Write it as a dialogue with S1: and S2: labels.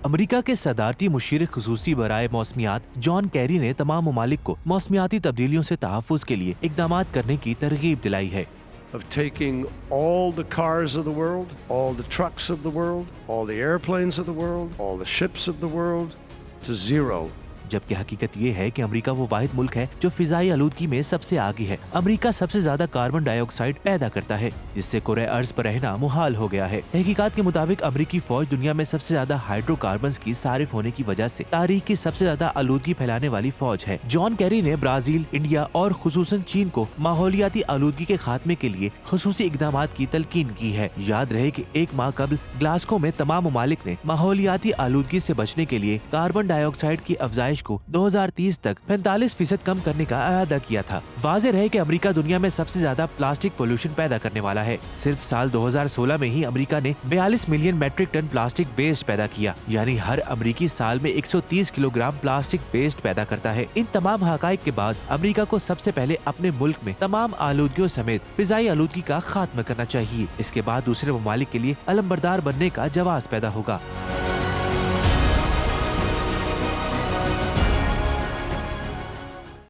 S1: امریکہ کے صدارتی مشیر خصوصی برائے موسمیات جان کیری نے تمام ممالک کو موسمیاتی تبدیلیوں سے تحفظ کے لیے اقدامات کرنے کی ترغیب دلائی ہے۔
S2: Of taking all the cars of the world, all the trucks of the world, all the airplanes of the world, all the ships of the world to zero.
S1: جبکہ حقیقت یہ ہے کہ امریکہ وہ واحد ملک ہے جو فضائی آلودگی میں سب سے آگے ہے۔ امریکہ سب سے زیادہ کاربن ڈائی آکسائیڈ پیدا کرتا ہے، جس سے کرۂ ارض پر رہنا محال ہو گیا ہے۔ تحقیقات کے مطابق امریکی فوج دنیا میں سب سے زیادہ ہائیڈرو کاربنز کی صارف ہونے کی وجہ سے تاریخ کی سب سے زیادہ آلودگی پھیلانے والی فوج ہے۔ جان کیری نے برازیل، انڈیا اور خصوصاً چین کو ماحولیاتی آلودگی کے خاتمے کے لیے خصوصی اقدامات کی تلقین کی ہے۔ یاد رہے کہ ایک ماہ قبل گلاسگو میں تمام ممالک نے ماحولیاتی آلودگی سے بچنے کے لیے کاربن ڈائی آکسائیڈ کی افزائش کو 2030 تک 45% کم کرنے کا اعادہ کیا تھا۔ واضح رہے کہ امریکہ دنیا میں سب سے زیادہ پلاسٹک پولوشن پیدا کرنے والا ہے۔ صرف سال 2016 میں ہی امریکہ نے 42 million metric ton plastic waste پیدا کیا، یعنی ہر امریکی سال میں 130 کلو گرام پلاسٹک ویسٹ پیدا کرتا ہے۔ ان تمام حقائق کے بعد امریکہ کو سب سے پہلے اپنے ملک میں تمام آلودگیوں سمیت فضائی آلودگی کا خاتمہ کرنا چاہیے۔ اس کے بعد دوسرے ممالک کے لیے علم بردار بننے کا جواز پیدا ہوگا۔